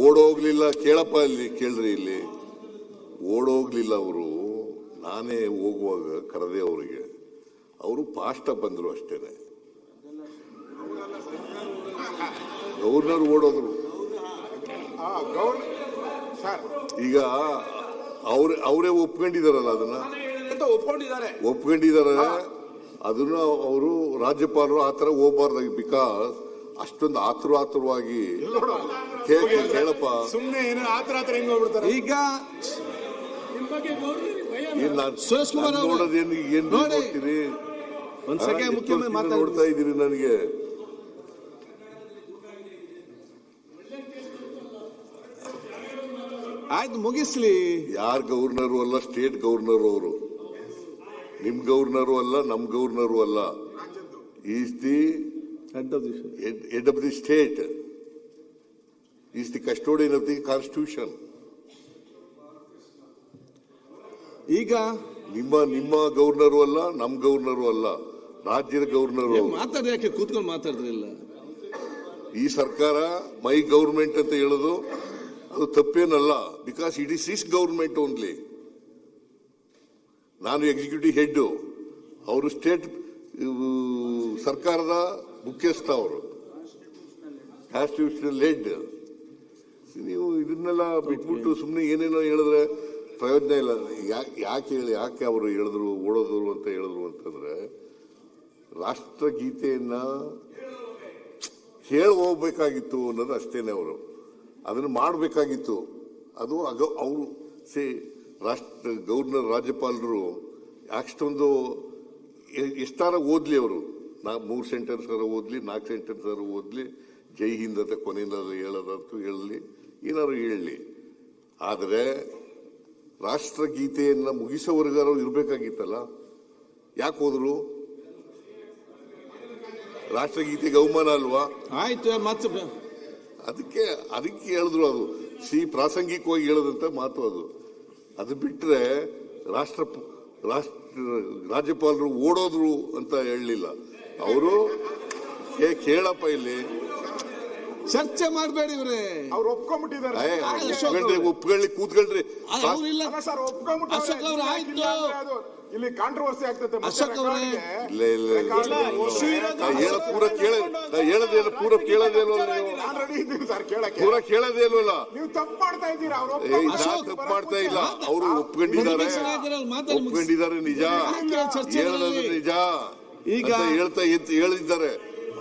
ಓಡೋಗ್ಲಿಲ್ಲ. ಕೇಳಪ್ಪ, ಇಲ್ಲಿ ಕೇಳ್ರಿ, ಇಲ್ಲಿ ಓಡೋಗ್ಲಿಲ್ಲ ಅವರು. ನಾನೇ ಹೋಗುವಾಗ ಕರೆದೆ ಅವರಿಗೆ, ಅವರು ಫಾಸ್ಟ್ ಬಂದ್ರು ಅಷ್ಟೇನೆ. ಗವರ್ನರ್ ಓಡೋದ್ರು. ಈಗ ಅವರೇ ಒಪ್ಕೊಂಡಿದಾರಲ್ಲ, ಅದನ್ನ ಒಪ್ಕೊಂಡಿದ್ದಾರೆ. ಅದನ್ನ ಅವರು ರಾಜ್ಯಪಾಲರು ಆತರ ಹೋಗ್ಬಾರ್ದಾಗಿ, ಬಿಕಾಸ್ ಅಷ್ಟೊಂದು ಆತುರವಾಗಿ ಕೇಳಪ್ಪ. ಸುಮ್ಮನೆ ಏನೋ ಆತರ ಹೆಂಗ್ ಹೋಗ್ಬಿಡ್ತಾರೆ. ಈಗ ನೋಡೋದೇನು ಏನ್ ನೋಡ್ತೀರಿ? ನೋಡ್ತಾ ಇದ್ದೀರಿ ನನಗೆ. ಆಯ್ತು, ಮುಗಿಸ್ಲಿ. ಯಾರ್ ಗವರ್ನರು ಅಲ್ಲ, ಸ್ಟೇಟ್ ಗವರ್ನರ್ ಅವರು. ನಿಮ್ ಗವರ್ನರು ಅಲ್ಲ, ನಮ್ ಗವರ್ನರು ಅಲ್ಲ. Is the head of the state, is the custodian of the constitution. ಈಗ ನಿಮ್ಮ ಗವರ್ನರು ಅಲ್ಲ, ನಮ್ ಗವರ್ನರು ಅಲ್ಲ, ರಾಜ್ಯದ ಗವರ್ನರು. ಮಾತಾಡಿ, ಯಾಕೆ ಕೂತ್ಕೊಂಡು ಮಾತಾಡಿದ್ರಿಲ್ಲ? ಈ ಸರ್ಕಾರ ಮೈ ಗವರ್ಮೆಂಟ್ ಅಂತ ಹೇಳೋದು ಅದು ತಪ್ಪೇನಲ್ಲ, because it is his government only. ನಾನು ಎಕ್ಸಿಕ್ಯೂಟಿವ್ ಹೆಡ್, ಅವರು ಸ್ಟೇಟ್ ಸರ್ಕಾರದ ಮುಖ್ಯಸ್ಥ, ಅವರು ಕಾನ್ಸ್ಟಿಟ್ಯೂಷನಲ್ ಹೆಡ್. ನೀವು ಇದನ್ನೆಲ್ಲ ಬಿಟ್ಬಿಟ್ಟು ಸುಮ್ಮನೆ ಏನೇನೋ ಹೇಳಿದ್ರೆ ಪ್ರಯೋಜನ ಇಲ್ಲ. ಯಾಕೆ ಅವರು ಹೇಳಿದ್ರು, ಓಡೋದ್ರು ಅಂತ ಹೇಳಿದ್ರು ಅಂತಂದ್ರೆ, ರಾಷ್ಟ್ರಗೀತೆಯನ್ನ ಹೇಳಿ ಹೋಗ್ಬೇಕಾಗಿತ್ತು ಅನ್ನೋದು ಅಷ್ಟೇನೆ. ಅವರು ಅದನ್ನು ಮಾಡಬೇಕಾಗಿತ್ತು. ಅದು ಅವರು ಗವರ್ನರ್, ರಾಜ್ಯಪಾಲರು ಅಷ್ಟೊಂದು ಎಷ್ಟಾರ ಓದ್ಲಿ, ಅವರು 3 ಸೆಂಟೆನ್ಸ್ ಓದ್ಲಿ, 4 ಸೆಂಟೆನ್ಸ್ ಓದ್ಲಿ, ಜೈ ಹಿಂದ್ ಅಂತ ಕೊನೆಯಲ್ಲಾದ್ರು ಹೇಳೋದಂತೂ ಹೇಳಲಿ, ಏನಾದ್ರು ಹೇಳಲಿ. ಆದರೆ ರಾಷ್ಟ್ರಗೀತೆಯನ್ನ ಮುಗಿಸೋವರೆಗಾರು ಇರಬೇಕಾಗಿತ್ತಲ್ಲ. ಯಾಕೆ ಹೋದ್ರು? ರಾಷ್ಟ್ರಗೀತೆಗೆ ಅವಮಾನ ಅಲ್ವಾ? ಆಯ್ತು, ಮತ್ತೆ ಅದಕ್ಕೆ ಹೇಳಿದ್ರು. ಅದು ಪ್ರಾಸಂಗಿಕವಾಗಿ ಹೇಳದಂತ ಮಾತು ಅದು. ಅದು ಬಿಟ್ರೆ ರಾಜ್ಯಪಾಲರು ಓಡೋದ್ರು ಅಂತ ಹೇಳಲಿಲ್ಲ ಅವರು. ಕೇಳಪ್ಪ, ಇಲ್ಲಿ ಚರ್ಚೆ ಮಾಡಬೇಡಿ. ಇವ್ರೆ ಅವ್ರು ಒಪ್ಕೊಂಡ್ಬಿಟ್ಟಿದ್ದಾರೆ. ಒಪ್ಕೊಳ್ಳಿ, ಕೂತ್ಕೊಳ್ರಿ. ಇಲ್ಲಿ ಕಾಂಟ್ರವರ್ಸಿ ಆಗ್ತದೆ. ಪೂರ ಕೇಳೋದೇ ಇಲ್ವಲ್ಲ. ನೀವು ತಪ್ಪು ಮಾಡ್ತಾ ಇದ್ದೀರಾ. ತಪ್ಪು ಮಾಡ್ತಾ ಇಲ್ಲ. ಅವರು ಒಪ್ಕೊಂಡಿದ್ದಾರೆ ನಿಜ, ಹೇಳೋದು ನಿಜ ಈಗ ಹೇಳಿದ್ದಾರೆ.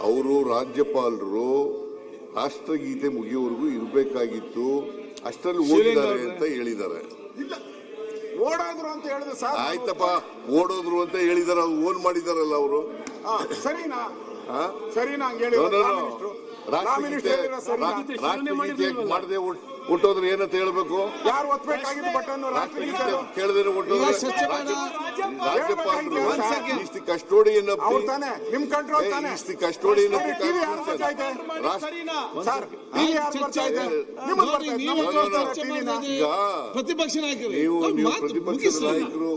ಅವರು ರಾಜ್ಯಪಾಲರು ರಾಷ್ಟ್ರಗೀತೆ ಮುಗಿಯುವವರೆಗೂ ಇರಬೇಕಾಗಿತ್ತು, ಅಷ್ಟರಲ್ಲಿ ಓದಿದ್ದಾರೆ ಅಂತ ಹೇಳಿದ್ದಾರೆ. ಓಡೋದ್ರು ಅಂತ ಹೇಳಿದ್ರು ಸರ್. ಆಯ್ತಪ್ಪ, ಓಡೋದ್ರು ಅಂತ ಹೇಳಿದಾರೆ, ಅದು ಓನ್ ಮಾಡಿದಾರಲ್ಲ ಅವರು. ಸರಿನಾ? ಮಾಡದೆ ಹುಟ್ಟೋದ್ರೆ ಏನಂತ ಹೇಳ್ಬೇಕು? ಯಾರು ಒತ್ತಬೇಕಾಗಿದ್ದು ಬಟನ್? ಕೇಳದೇನೆ ಹುಟ್ಟೋದ್ರೆ ರಾಜ್ಯಪಾಲರು ಕಸ್ಟೋಡಿಯನ್ ನಿಮ್ ಕಂಟ್ರೋಲ್ ತಾನೆ. ಕಸ್ಟೋಡಿಯನ್ ಪ್ರತಿಪಕ್ಷ ನಾಯಕರು, ನೀವು ಪ್ರತಿಪಕ್ಷ ನಾಯಕರು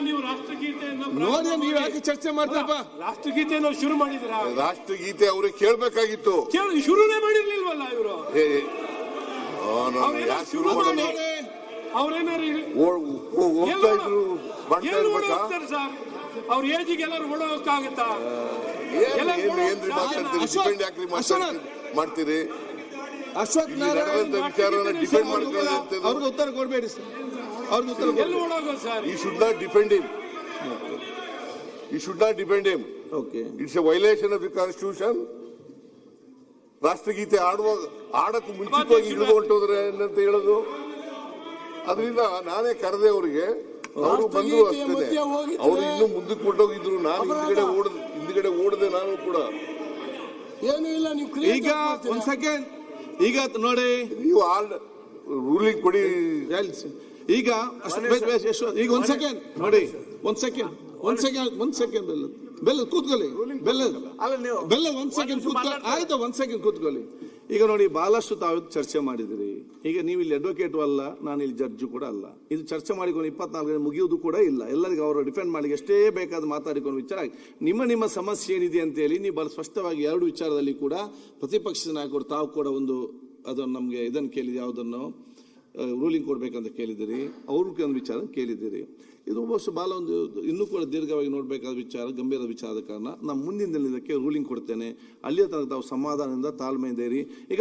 ನೀವು ರಾಷ್ಟ್ರಗೀತೆಯನ್ನು ನೋಡಿ, ನೀವು ಯಾಕೆ ಚರ್ಚೆ ಮಾಡ್ತಪ್ಪ? ರಾಷ್ಟ್ರಗೀತೆಯನ್ನು ಶುರು ಮಾಡಿದ್ರ? ರಾಷ್ಟ್ರಗೀತೆ ಅವ್ರಿಗೆ ಕೇಳ್ಬೇಕಾಗಿತ್ತು, ಶುರುನೇ ಮಾಡಿರ್ಲಿಲ್ವಲ್ಲ ಇವರು. ಸರ್, ಅವ್ರ ಏಜಿಗೆ ಎಲ್ಲರೂ ಓಡೋಕ್ಕಾಗತ್ತಾ? ಮಾಡ್ತೀರಿ? ಅಶ್ವಥ್ ನಾರಾಯಣ್ ವಿಚಾರನ ಡಿಫೆಂಡ್ ಮಾಡ್ಕೊಳ್ಳಿ. ಅವ್ರಿಗೆ ಉತ್ತರ ಕೊಡಬೇಡಿ ಸರ್. ಅವ್ರಿಗೆ ಉತ್ತರ sir. You should not defend him. You should not defend him. Okay. It's a violation of the constitution. ರಾಷ್ಟ್ರಗೀತೆ ಆಡಕ್ಕೂ ಮುಂಚಿತವಾಗಿ ಇಳಿದು ಹೊಂಟೋದ್ರೆ ಅಂತ ಹೇಳೋದು. ಅದರಿಂದ ನಾನೇ ಕರೆದೆ ಅವರಿಗೆ, ಅವರು ಬಂದ್ರು ಅಷ್ಟೇ. ಅವರು ಇನ್ನೂ ಮುಂದಕ್ಕೆ ಹೊಂಟೋಗಿದ್ರು. ನಾನು ಹಿಂದ್ಗಡೆ ಓಡದೆ ನಾನು ಕೂಡ. ಏನು ಇಲ್ಲ, ನೀವು ಈಗ ಒಂದ್ ಸೆಕೆಂಡ್, ಈಗ ನೋಡಿ, ನೀವು ರೂಲಿಂಗ್ ಕೊಡಿ. ಈಗ ಈಗ ಒಂದ್ ಸೆಕೆಂಡ್ ನೋಡಿ, ಒಂದ್ ಸೆಕೆಂಡ್ ಬೆಲ್ಲ ಕೂತ್ಕೊಳ್ಳಿ. ಬೆಲ್ಲ ಒಂದ್ ಸೆಕೆಂಡ್ ಕೂತ್ಕೊಳ್ಳಿ. ಆಯ್ತು, ಒಂದ್ ಸೆಕೆಂಡ್ ಕೂತ್ಕೊಳ್ಳಿ. ಈಗ ನೋಡಿ, ಬಹಳಷ್ಟು ತಾವು ಚರ್ಚೆ ಮಾಡಿದಿರಿ. ಈಗ ನೀವು ಇಲ್ಲಿ ಅಡ್ವೊಕೇಟು ಅಲ್ಲ, ನಾನು ಇಲ್ಲಿ ಜಡ್ಜು ಕೂಡ ಅಲ್ಲ. ಇದು ಚರ್ಚೆ ಮಾಡಿಕೊಂಡು 24 ಗಂಟೆ ಮುಗಿಯುವುದು ಕೂಡ ಇಲ್ಲ. ಎಲ್ಲರಿಗೂ ಅವರು ಡಿಫೆಂಡ್ ಮಾಡಿ ಎಷ್ಟೇ ಬೇಕಾದ ಮಾತಾಡಿಕೊಂಡು ವಿಚಾರ ನಿಮ್ಮ ಸಮಸ್ಯೆ ಏನಿದೆ ಅಂತ ಹೇಳಿ ನೀವು ಬಹಳ ಸ್ಪಷ್ಟವಾಗಿ 2 ವಿಚಾರದಲ್ಲಿ ಕೂಡ ಪ್ರತಿಪಕ್ಷದ ನಾಯಕರು ತಾವು ಕೂಡ ಒಂದು ಅದನ್ನು ನಮಗೆ ಇದನ್ನು ಕೇಳಿದ ಯಾವುದನ್ನು ರೂಲಿಂಗ್ ಕೊಡ್ಬೇಕಂತ ಕೇಳಿದ್ದೀರಿ, ಅವ್ರಿಗೆ ಒಂದು ವಿಚಾರ ಕೇಳಿದ್ದೀರಿ. ಇದು ಬಹುಶಃ ಭಾಳ ಒಂದು ಇನ್ನೂ ಕೂಡ ದೀರ್ಘವಾಗಿ ನೋಡಬೇಕಾದ ವಿಚಾರ, ಗಂಭೀರ ವಿಚಾರದ ಕಾರಣ ನಾನು ಮುಂದಿನ ದಿನಕ್ಕೆ ರೂಲಿಂಗ್ ಕೊಡ್ತೇನೆ. ಅಲ್ಲಿಯ ತನಕ ತಾವು ಸಮಾಧಾನದಿಂದ ತಾಳ್ಮೆಯಿಂದ ಇರಿ. ಈಗ